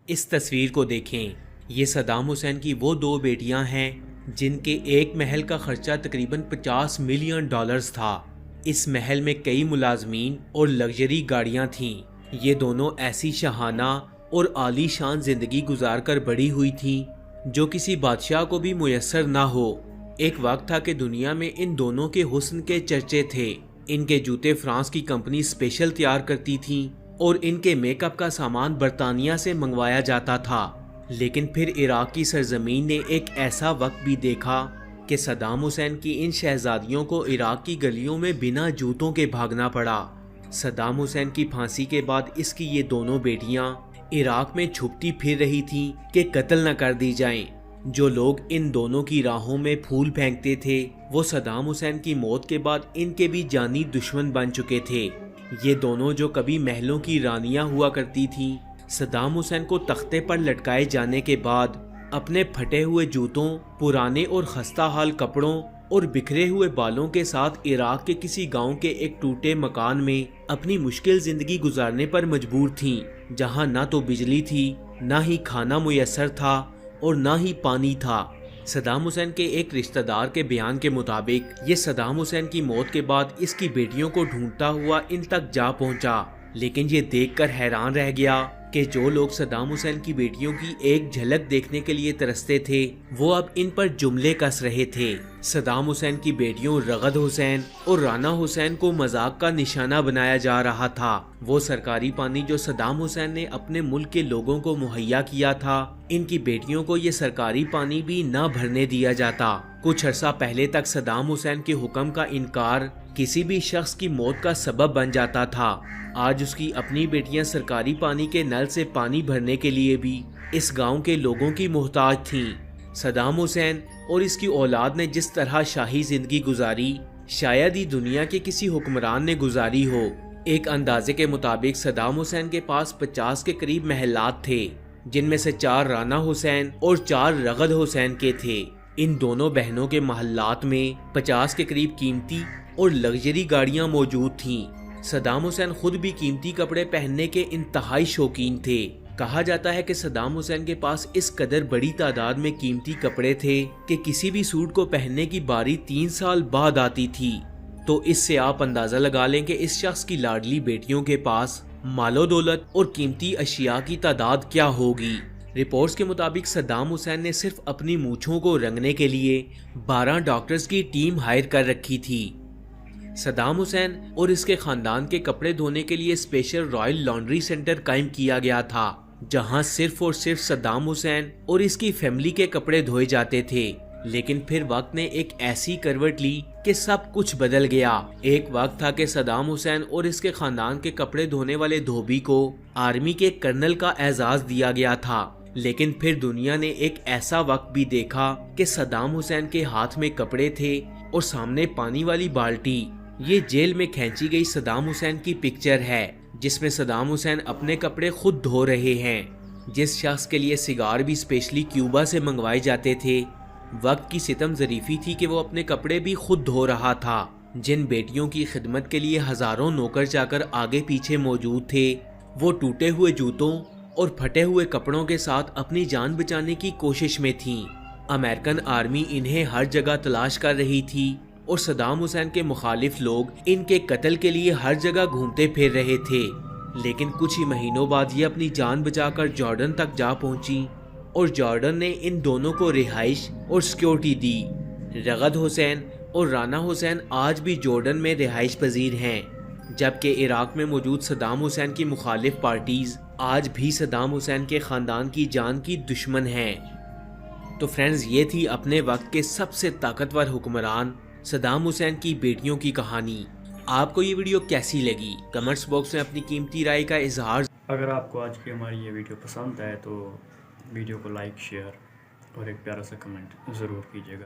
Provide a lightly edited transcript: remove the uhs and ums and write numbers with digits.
इस तस्वीर को देखें। ये सद्दाम हुसैन की वो दो बेटियां हैं जिनके एक महल का खर्चा तकरीबन $50 मिलियन था। इस महल में कई मुलाजमीन और लग्जरी गाड़ियां थीं। ये दोनों ऐसी शहाना और आलीशान जिंदगी गुजार कर बड़ी हुई थीं जो किसी बादशाह को भी मुयस्सर ना हो। एक वक्त था कि दुनिया में इन दोनों के हुस्न के चर्चे थे। इनके जूते फ्रांस की कंपनी स्पेशल तैयार करती थी और इनके मेकअप का सामान बर्तानिया से मंगवाया जाता था। लेकिन फिर इराक की सरजमीन ने एक ऐसा वक्त भी देखा कि सद्दाम हुसैन की इन शहजादियों को इराक की गलियों में बिना जूतों के भागना पड़ा। सद्दाम हुसैन की फांसी के बाद इसकी ये दोनों बेटियां इराक में छुपती फिर रही थीं कि कत्ल न कर दी जाएं। जो लोग इन दोनों की राहों में फूल फेंकते थे वो सद्दाम हुसैन की मौत के बाद इनके भी जानी दुश्मन बन चुके थे। ये दोनों जो कभी महलों की रानियां हुआ करती थीं, सद्दाम हुसैन को तख्ते पर लटकाए जाने के बाद अपने फटे हुए जूतों, पुराने और खस्ता हाल कपड़ों और बिखरे हुए बालों के साथ इराक के किसी गांव के एक टूटे मकान में अपनी मुश्किल जिंदगी गुजारने पर मजबूर थीं, जहां ना तो बिजली थी, ना ही खाना मुयस्सर था और ना ही पानी था। सद्दाम हुसैन के एक रिश्तेदार के बयान के मुताबिक ये सद्दाम हुसैन की मौत के बाद इसकी बेटियों को ढूंढता हुआ इन तक जा पहुंचा, लेकिन ये देखकर हैरान रह गया कि जो लोग सद्दाम हुसैन की बेटियों की एक झलक देखने के लिए तरसते थे वो अब इन पर जुमले कस रहे थे। सद्दाम हुसैन की बेटियों रगद हुसैन और राना हुसैन को मजाक का निशाना बनाया जा रहा था। वो सरकारी पानी जो सद्दाम हुसैन ने अपने मुल्क के लोगों को मुहैया किया था, इनकी बेटियों को ये सरकारी पानी भी न भरने दिया जाता। कुछ अर्सा पहले तक सद्दाम हुसैन के हुक्म का इनकार किसी भी शख्स की मौत का सबब बन जाता था। आज उसकी अपनी बेटियां सरकारी पानी के नल से पानी भरने के लिए भी इस गांव के लोगों की मोहताज थीं। सद्दाम हुसैन और इसकी औलाद ने जिस तरह शाही जिंदगी गुजारी, शायद ही दुनिया के किसी हुक्मरान ने गुजारी हो। एक अंदाजे के मुताबिक सद्दाम हुसैन के पास 50 के करीब महलात थे, जिनमें से 4 राना हुसैन और 4 रगद हुसैन के थे। इन दोनों बहनों के महल्लात में 50 के करीब कीमती और लग्जरी गाड़ियां मौजूद थीं। सद्दाम हुसैन खुद भी कीमती कपड़े पहनने के इंतहाई शौकीन थे। कहा जाता है कि सद्दाम हुसैन के पास इस कदर बड़ी तादाद में कीमती कपड़े थे कि किसी भी सूट को पहनने की बारी 3 साल बाद आती थी। तो इससे आप अंदाजा लगा लें कि इस शख्स की लाडली बेटियों के पास मालो दौलत और कीमती अशिया की तादाद क्या होगी। रिपोर्ट्स के मुताबिक सद्दाम हुसैन ने सिर्फ अपनी मूंछों को रंगने के लिए 12 डॉक्टर्स की टीम हायर कर रखी थी। सद्दाम हुसैन और इसके खानदान के कपड़े धोने के लिए स्पेशल रॉयल लॉन्ड्री सेंटर कायम किया गया था, जहां सिर्फ और सिर्फ सद्दाम हुसैन और इसकी फैमिली के कपड़े धोए जाते थे। लेकिन फिर वक्त ने एक ऐसी करवट ली कि सब कुछ बदल गया। एक वक्त था कि सद्दाम हुसैन और इसके खानदान के कपड़े धोने वाले धोबी को आर्मी के कर्नल का एजाज दिया गया था। लेकिन फिर दुनिया ने एक ऐसा वक्त भी देखा कि सद्दाम हुसैन के हाथ में कपड़े थे और सामने पानी वाली बाल्टी। ये जेल में खींची गई सद्दाम हुसैन की पिक्चर है, जिसमें सद्दाम हुसैन अपने कपड़े खुद धो रहे हैं। जिस शख्स के लिए सिगार भी स्पेशली क्यूबा से मंगवाए जाते थे, वक्त की सितम ज़रीफी थी कि वो अपने कपड़े भी खुद धो रहा था। जिन बेटियों की खिदमत के लिए हजारों नौकर चाकर आगे पीछे मौजूद थे, वो टूटे हुए जूतों और फटे हुए कपड़ों के साथ अपनी जान बचाने की कोशिश में थीं। अमेरिकन आर्मी इन्हें हर जगह तलाश कर रही थी और सद्दाम हुसैन के मुखालिफ लोग इनके कत्ल के लिए हर जगह घूमते फिर रहे थे। लेकिन कुछ ही महीनों बाद ये अपनी जान बचाकर जॉर्डन तक जा पहुंची और जॉर्डन ने इन दोनों को रिहाइश और सिक्योरिटी दी। रगद हुसैन और राना हुसैन आज भी जॉर्डन में रिहाइश पजीर हैं, जबकि इराक में मौजूद सद्दाम हुसैन की मुखालिफ पार्टीज आज भी सद्दाम हुसैन के खानदान की जान की दुश्मन हैं। तो फ्रेंड्स, ये थी अपने वक्त के सबसे ताकतवर हुक्मरान सद्दाम हुसैन की बेटियों की कहानी। आपको ये वीडियो कैसी लगी? कमेंट्स बॉक्स में अपनी कीमती राय का इजहार। अगर आपको आज की हमारी ये वीडियो पसंद आए तो वीडियो को लाइक, शेयर और एक प्यारा सा कमेंट ज़रूर कीजिएगा।